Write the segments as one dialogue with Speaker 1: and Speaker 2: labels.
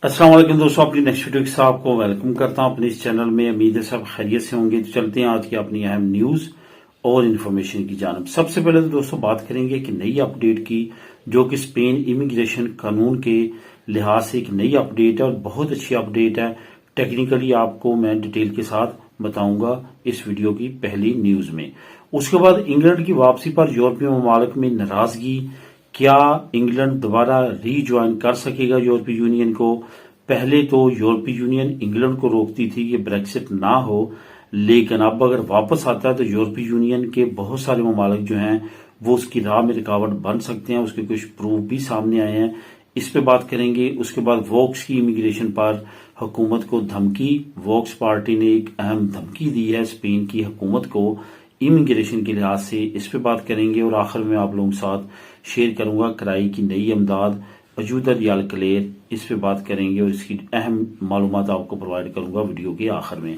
Speaker 1: अस्सलाम वालेकुम दोस्तों, अपनी नेक्स्ट वीडियो के साथ आपको वेलकम करता हूं अपने इस चैनल में। उम्मीद है सब खैरियत से होंगे। तो चलते हैं आज की अपनी अहम न्यूज और इन्फॉर्मेशन की जानब। सबसे पहले तो दोस्तों बात करेंगे कि नई अपडेट की, जो कि स्पेन इमिग्रेशन कानून के लिहाज से एक नई अपडेट है और बहुत अच्छी अपडेट है। टेक्निकली आपको मैं डिटेल के साथ बताऊंगा इस वीडियो की पहली न्यूज में। उसके बाद इंग्लैंड की वापसी पर यूरोपीय ममालिक में नाराजगी। क्या इंग्लैंड दोबारा रीज्वाइन कर सकेगा यूरोपीय यूनियन को? पहले तो यूरोपीय यूनियन इंग्लैंड को रोकती थी कि ब्रेक्सिट ना हो, लेकिन अब अगर वापस आता है तो यूरोपीय यूनियन के बहुत सारे ममालिक जो हैं वो उसकी राह में रुकावट बन सकते हैं। उसके कुछ प्रूफ भी सामने आए हैं, इस पे बात करेंगे। उसके बाद वोक्स की इमिग्रेशन पर हुकूमत को धमकी। वोक्स पार्टी ने एक अहम धमकी दी है स्पेन की हुकूमत को इमिग्रेशन के लिहाज से, इस पे बात करेंगे। और आखिर में आप लोगों के साथ शेयर करूंगा किराए की नई अमदाद अजूदा रियाल क्लेर, इस पे बात करेंगे और इसकी अहम मालूमात आपको प्रोवाइड करूंगा वीडियो के आखिर में।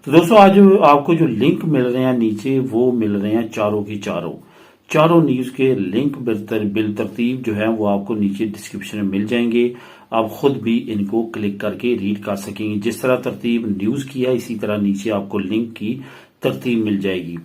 Speaker 1: तो दोस्तों आज आपको जो लिंक मिल रहे हैं नीचे, वो मिल रहे हैं चारों की चारों न्यूज के लिंक बिल तरतीब जो है वो आपको नीचे डिस्क्रिप्शन में मिल जाएंगे। आप खुद भी इनको क्लिक करके रीड कर सकेंगे। जिस तरह तरतीब न्यूज की है इसी तरह नीचे आपको लिंक की तरतीब मिल जाएगी।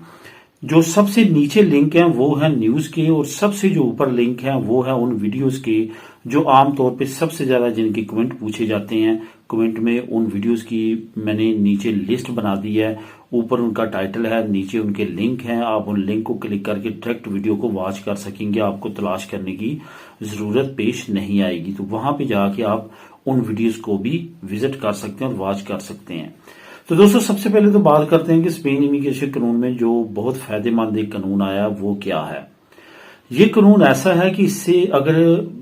Speaker 1: जो सबसे नीचे लिंक हैं वो है न्यूज के, और सबसे जो ऊपर लिंक है वो है उन वीडियोस के जो आमतौर पे सबसे ज्यादा जिनके कमेंट पूछे जाते हैं। कमेंट में उन वीडियोस की मैंने नीचे लिस्ट बना दी है। ऊपर उनका टाइटल है, नीचे उनके लिंक हैं। आप उन लिंक को क्लिक करके डायरेक्ट वीडियो को वॉच कर सकेंगे। आपको तलाश करने की जरूरत पेश नहीं आएगी। तो वहां पे जाके आप उन वीडियोस को भी विजिट कर सकते हैं और वॉच कर सकते हैं। तो दोस्तों सबसे पहले तो बात करते हैं कि स्पेन इमिग्रेशन कानून में जो बहुत फायदेमंद एक कानून आया वो क्या है। ये कानून ऐसा है कि इससे अगर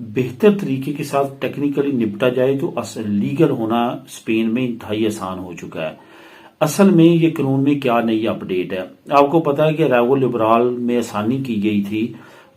Speaker 1: बेहतर तरीके के साथ टेक्निकली निपटा जाए तो लीगल होना स्पेन में इंतहाई आसान हो चुका है। असल में ये कानून में क्या नई अपडेट है, आपको पता है कि अरागो लिबराल में आसानी की गई थी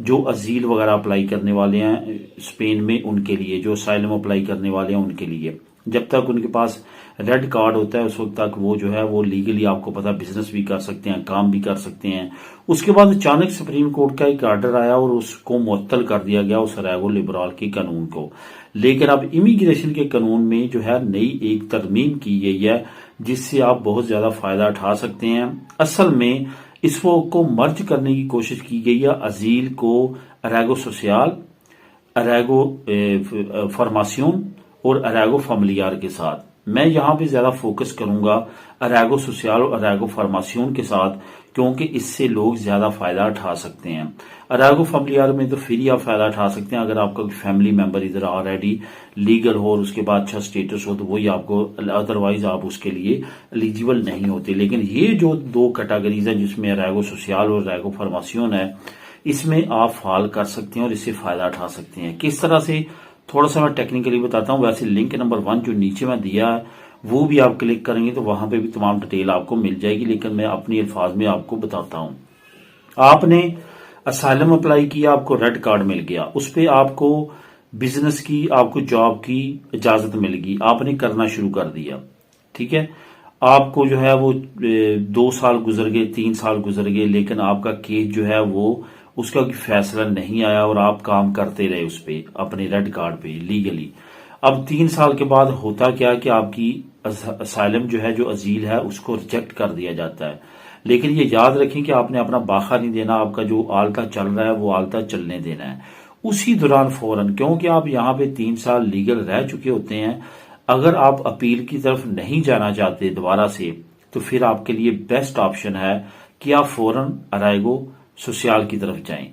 Speaker 1: जो अजील वगैरह अप्लाई करने वाले हैं स्पेन में, उनके लिए, जो असाइलम अप्लाई करने वाले हैं उनके लिए। जब तक उनके पास रेड कार्ड होता है उस वक्त तक वो जो है वो लीगली, आपको पता, बिजनेस भी कर सकते हैं, काम भी कर सकते हैं। उसके बाद अचानक सुप्रीम कोर्ट का एक आर्डर आया और उसको मुअत्तल कर दिया गया, उस अरागो लिबराल के कानून को। लेकिन अब इमिग्रेशन के कानून में जो है नई एक तरमीम की गई है जिससे आप बहुत ज्यादा फायदा उठा सकते हैं। असल में इसको मर्ज करने की कोशिश की गई है अजील को अरागो सोशल, अरागो फॉर्मासियोन और अरागो फैमिलियार के साथ। मैं यहां पे ज्यादा फोकस करूंगा अरागो सोशल और अरागो फॉर्मासियोन के साथ, क्योंकि इससे लोग ज्यादा फायदा उठा सकते हैं। अरागो फैमिलियार में तो फिर ही आप फायदा उठा सकते हैं अगर आपका फैमिली मेंबर इधर ऑलरेडी लीगल हो और उसके बाद अच्छा स्टेटस हो, तो वही आपको, अदरवाइज आप उसके लिए एलिजिबल नहीं होते। लेकिन ये जो दो कैटेगरीज है जिसमें अरागो सोशल और अरागो फॉर्मासियोन है, इसमें आप फाल कर सकते हैं और इससे फायदा उठा सकते हैं। किस तरह से, थोड़ा सा मैं टेक्निकली बताता हूं। वैसे लिंक नंबर 1 जो नीचे मैं दिया है वो भी आप क्लिक करेंगे तो वहां पे भी तमाम डिटेल आपको मिल जाएगी, लेकिन मैं अपनी अल्फाज में आपको बताता हूं। आपने असाइलम अप्लाई किया, आपको रेड कार्ड मिल गया, उस पर आपको बिजनेस की, आपको जॉब की इजाजत मिल गई, आपने करना शुरू कर दिया, ठीक है। आपको जो है वो 2 साल गुजर गए, 3 साल गुजर गए, लेकिन आपका केस जो है वो, उसका फैसला नहीं आया और आप काम करते रहे उस पे, अपने रेड कार्ड पे लीगली। अब 3 साल के बाद होता क्या कि आपकी असाइलम जो है, जो अजील है, उसको रिजेक्ट कर दिया जाता है। लेकिन ये याद रखें कि आपने अपना बाखा नहीं देना, आपका जो आलता चल रहा है वो आलता चलने देना है उसी दौरान फौरन, क्योंकि आप यहाँ पे 3 साल लीगल रह चुके होते हैं। अगर आप अपील की तरफ नहीं जाना चाहते दोबारा से, तो फिर आपके लिए बेस्ट ऑप्शन है कि आप फौरन अरागो सोशल की तरफ जाएं।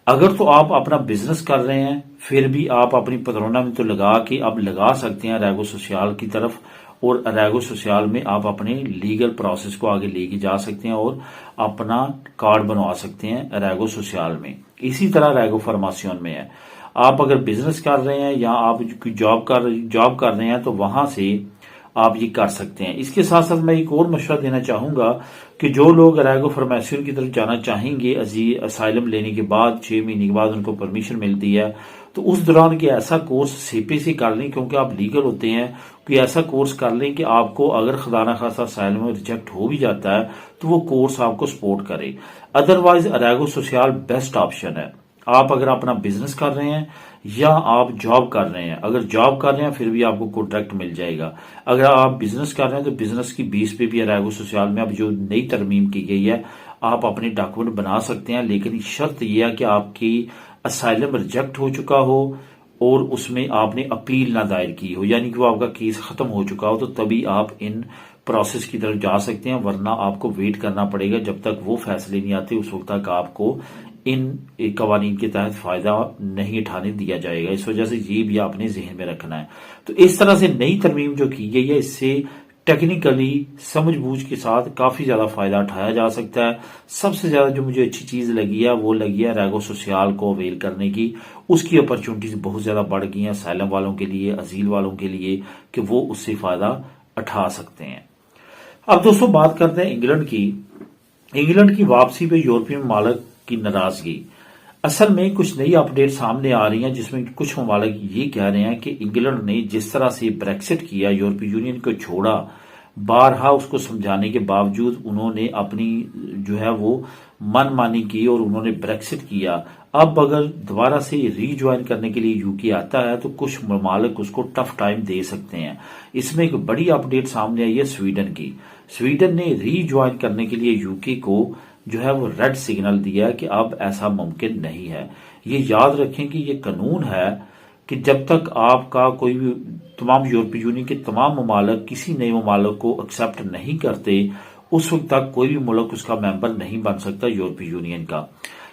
Speaker 1: अगर तो आप अपना बिजनेस कर रहे हैं फिर भी आप अपनी पत्रोना में तो लगा के अब लगा सकते हैं अरागो सोशल की तरफ, और अरागो सोशल में आप अपने लीगल प्रोसेस को आगे लेके जा सकते हैं और अपना कार्ड बनवा सकते हैं अरागो सोशल में। इसी तरह अरागो फॉर्मासियोन में है, आप अगर बिजनेस कर रहे हैं या आप जॉब कर रहे हैं तो वहां से आप ये कर सकते हैं। इसके साथ साथ मैं एक और मशवरा देना चाहूंगा कि जो लोग अरागो फॉर्मेसियोन की तरफ जाना चाहेंगे, असाइलम लेने के बाद 6 महीने के बाद उनको परमिशन मिलती है, तो उस दौरान के ऐसा कोर्स सीपी से कर लें, क्योंकि आप लीगल होते हैं। कोई ऐसा कोर्स कर लें कि आपको अगर खुदा ना खासा असाइलम में रिजेक्ट हो भी जाता है तो वो कोर्स आपको सपोर्ट करे। अदरवाइज अरागो सोशल बेस्ट ऑप्शन है। आप अगर अपना बिजनेस कर रहे हैं या आप जॉब कर रहे हैं, अगर जॉब कर रहे हैं फिर भी आपको कॉन्ट्रैक्ट मिल जाएगा। अगर आप बिजनेस कर रहे हैं तो बिजनेस की बेस पे भी रेगो सोशल में अब जो नई तरमीम की गई है आप अपने डॉक्यूमेंट बना सकते हैं, लेकिन शर्त यह है कि आपकी असाइलम रिजेक्ट हो चुका हो और उसमें आपने अपील ना दायर की हो, यानी कि वो आपका केस खत्म हो चुका हो, तो तभी आप इन प्रोसेस की तरफ जा सकते हैं, वरना आपको वेट करना पड़ेगा जब तक वो फैसले नहीं आते उस वक्त तक आपको इन कवानीन के तहत फायदा नहीं उठाने दिया जाएगा। इस वजह से ये भी आपने जहन में रखना है। तो इस तरह से नई तरमीम जो की गई है इससे टेक्निकली समझबूझ के साथ काफी ज्यादा फायदा उठाया जा सकता है। सबसे ज्यादा जो मुझे अच्छी चीज लगी है वो लगी है रेगो सोशल को अवेल करने की। उसकी अपॉर्चुनिटीज बहुत ज्यादा बढ़ गई हैं असylum वालों के लिए, अजील वालों के लिए, कि वो उससे फायदा उठा सकते हैं। अब दोस्तों बात करते हैं इंग्लैंड की। इंग्लैंड की वापसी पे यूरोपियन ममालिक की नाराजगी। असल में कुछ नई अपडेट सामने आ रही हैं जिसमें कुछ ममालिक ये कह रहे हैं कि इंग्लैंड ने जिस तरह से ब्रेक्सिट किया, यूरोपीय यूनियन को छोड़ा, बारहा उसको समझाने के बावजूद उन्होंने अपनी जो है वो मनमानी की और उन्होंने ब्रेक्सिट किया। अब अगर दोबारा से रीज्वाइन करने के लिए यूके आता है तो कुछ ममालिक उसको टफ टाइम दे सकते हैं। इसमें एक बड़ी अपडेट सामने आई है स्वीडन की। स्वीडन ने रीज्वाइन करने के लिए यूके को जो है वो रेड सिग्नल दिया कि अब ऐसा मुमकिन नहीं है। ये याद रखें कि ये कानून है कि जब तक आपका कोई भी तमाम यूरोपीय यूनियन के तमाम ममालिक किसी नए ममालिक को एक्सेप्ट नहीं करते उस वक्त तक कोई भी मुल्क उसका मेंबर नहीं बन सकता यूरोपीय यूनियन का।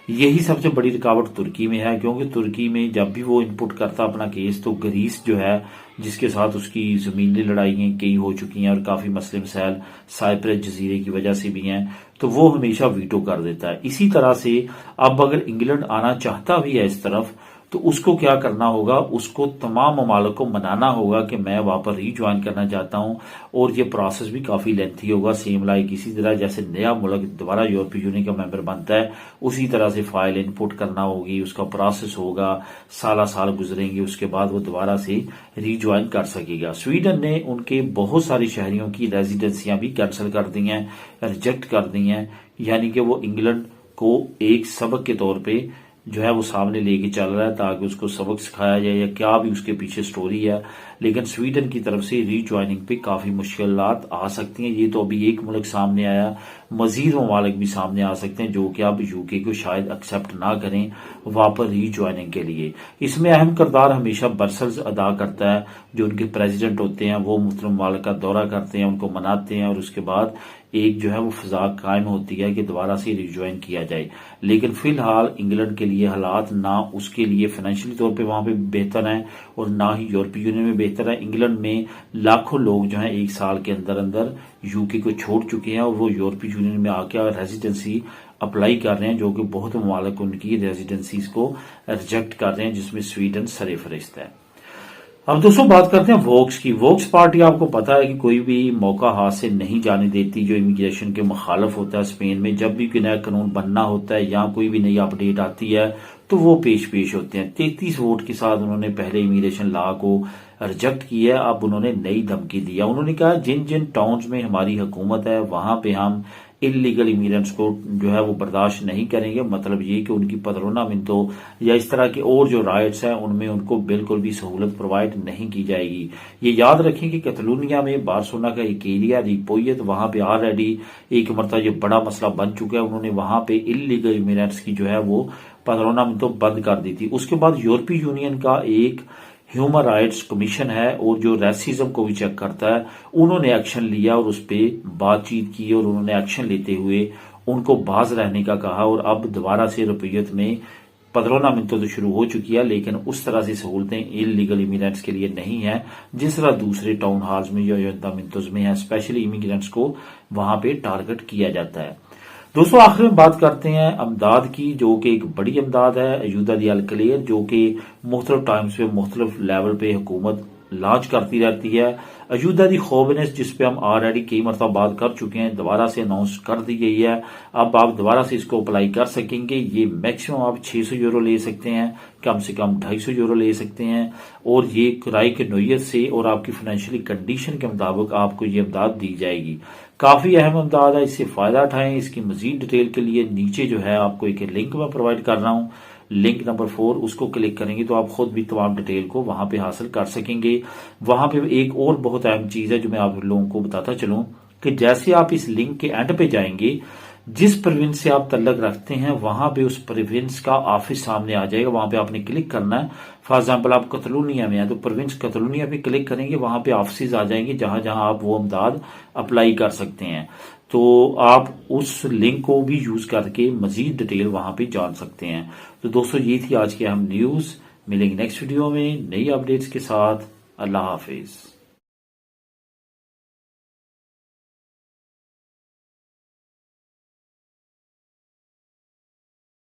Speaker 1: यही सबसे बड़ी रुकावट तुर्की में है, क्योंकि तुर्की में जब भी वो इनपुट करता अपना केस तो ग्रीस जो है जिसके साथ उसकी जमीनी लड़ाइयां कई हो चुकी हैं और काफी मसले मसाइल साइप्रस जजीरे की वजह से भी हैं, तो वो हमेशा वीटो कर देता है। इसी तरह से अब अगर इंग्लैंड आना चाहता भी है इस तरफ तो उसको क्या करना होगा, उसको तमाम ममालिक को मनाना होगा कि मैं वापस रीज्वाइन करना चाहता हूं, और ये प्रोसेस भी काफी लेंथी होगा। सेम लाइक इसी तरह जैसे नया मुल्क दोबारा यूरोपीय यूनियन का मेंबर बनता है उसी तरह से फाइल इनपुट करना होगी, उसका प्रोसेस होगा, साल गुजरेंगे, उसके बाद वो दोबारा से रीज्वाइन कर सकेगा। स्वीडन ने उनके बहुत सारी शहरियों की रेजिडेंसियां भी कैंसिल कर दी हैं, रिजेक्ट कर दी हैं, यानी कि वो इंग्लैंड को एक सबक के तौर पर जो है वो सामने लेके चल रहा है ताकि उसको सबक सिखाया जाए या क्या भी उसके पीछे स्टोरी है। लेकिन स्वीडन की तरफ से रीज्वाइनिंग पे काफी मुश्किलात आ सकती हैं। ये तो अभी एक मुल्क सामने आया, मजीद ममालिक भी सामने आ सकते हैं जो कि अब यूके को शायद एक्सेप्ट ना करें वापस रीज्वाइनिंग के लिए। इसमें अहम किरदार हमेशा ब्रसेल्स अदा करता है। जो उनके प्रेसिडेंट होते हैं वो मुस्लिम ममालिक का दौरा करते हैं, उनको मनाते हैं और उसके बाद एक जो है वो फिजा कायम होती है कि दोबारा से रिज्वाइन किया जाए। लेकिन फिलहाल इंग्लैंड के लिए हालात ना उसके लिए फाइनेंशियली तौर पे वहां पे बेहतर हैं और ना ही यूरोपीय यूनियन में बेहतर है। इंग्लैंड में लाखों लोग जो हैं एक साल के अंदर अंदर यूके को छोड़ चुके हैं और वो यूरोपीय यूनियन में आके रेजिडेंसी अप्लाई कर रहे हैं, जो कि बहुत ममालिक उनकी रेजिडेंसीज को रिजेक्ट कर रहे हैं, जिसमें स्वीडन सरफहरिस्त है। अब दोस्तों बात करते हैं वोक्स की। वोक्स पार्टी आपको पता है कि कोई भी मौका हाथ से नहीं जाने देती जो इमिग्रेशन के मुखालफ होता है। स्पेन में जब भी कोई नया कानून बनना होता है या कोई भी नई अपडेट आती है तो वो पेश होते हैं। 33 वोट के साथ उन्होंने पहले इमिग्रेशन लॉ को रिजेक्ट किया। अब उन्होंने नई धमकी दिया। उन्होंने कहा जिन जिन टाउन्स में हमारी हुकूमत है वहां पे हम इलीगल इमिग्रेंट्स को जो है वो बर्दाश्त नहीं करेंगे। मतलब ये कि उनकी पदरोना मिनतों या इस तरह के और जो राइट्स हैं उनमें उनको बिल्कुल भी सहूलत प्रोवाइड नहीं की जाएगी। ये याद रखें कि कैटलोनिया में बार्सिलोना का एक एरिया रिपोयत वहां पे ऑलरेडी एक मरतबा ये बड़ा मसला बन चुका है। उन्होंने वहां पे इलीगल इमिग्रेंट्स की जो है वो पदरोना मिनतों बंद कर दी थी। उसके बाद यूरोपीय यूनियन का एक ह्यूमन राइट्स कमीशन है और जो रेसिज्म को भी चेक करता है, उन्होंने एक्शन लिया और उस पर बातचीत की और उन्होंने एक्शन लेते हुए उनको बाज रहने का कहा। और अब दोबारा से रुपयत में 15 मिनटों तो शुरू हो चुकी है, लेकिन उस तरह से सहूलतें इलीगल इमिग्रेंट्स के लिए नहीं है जिस तरह दूसरे टाउन हॉल्स में या मिनटों में है। स्पेशली इमिग्रेंट्स को वहां पे टारगेट किया जाता है। दोस्तों आखिर में बात करते हैं अमदाद की, जो कि एक बड़ी अमदाद है, अयूदा दी अल-खलील, जो कि मुख्तलिफ टाइम्स पे मुख्तलिफ लेवल पे हुकूमत लॉन्च करती रहती है। अयूदा दी खोबनेस जिस पे हम ऑलरेडी कई मरतबा बात कर चुके हैं, दोबारा से अनाउंस कर दी गई है। अब आप दोबारा से इसको अप्लाई कर सकेंगे। ये मैक्सिमम आप 600 यूरो ले सकते हैं, कम से कम 250 यूरो ले सकते हैं और ये किराए की नोयत से और आपकी फाइनेंशियली कंडीशन के मुताबिक आपको ये इमदाद दी जाएगी। काफी अहम इमदाद है, इससे फायदा उठाएं। इसकी मजीद डिटेल के लिए नीचे जो है आपको एक लिंक मैं प्रोवाइड कर रहा हूं, लिंक नंबर 4 उसको क्लिक करेंगे तो आप खुद भी तमाम डिटेल को वहां पे हासिल कर सकेंगे। वहां पे एक और बहुत अहम चीज है जो मैं आप लोगों को बताता चलूं कि जैसे आप इस लिंक के एंड पे जाएंगे, जिस प्रोविंस से आप तल्लक रखते हैं वहां पे उस प्रोविंस का ऑफिस सामने आ जाएगा, वहां पे आपने क्लिक करना है। फॉर एग्जाम्पल आप कतलूनिया में हैं तो प्रोविंस कतलूनिया पे क्लिक करेंगे, वहां पे ऑफिस आ जाएंगे जहां जहां आप वो इमदाद अप्लाई कर सकते हैं। तो आप उस लिंक को भी यूज करके मजीद डिटेल वहां पे जान सकते हैं। तो दोस्तों ये थी आज की अहम न्यूज। मिलेंगे नेक्स्ट वीडियो में नई अपडेट्स के साथ। अल्लाह हाफिज।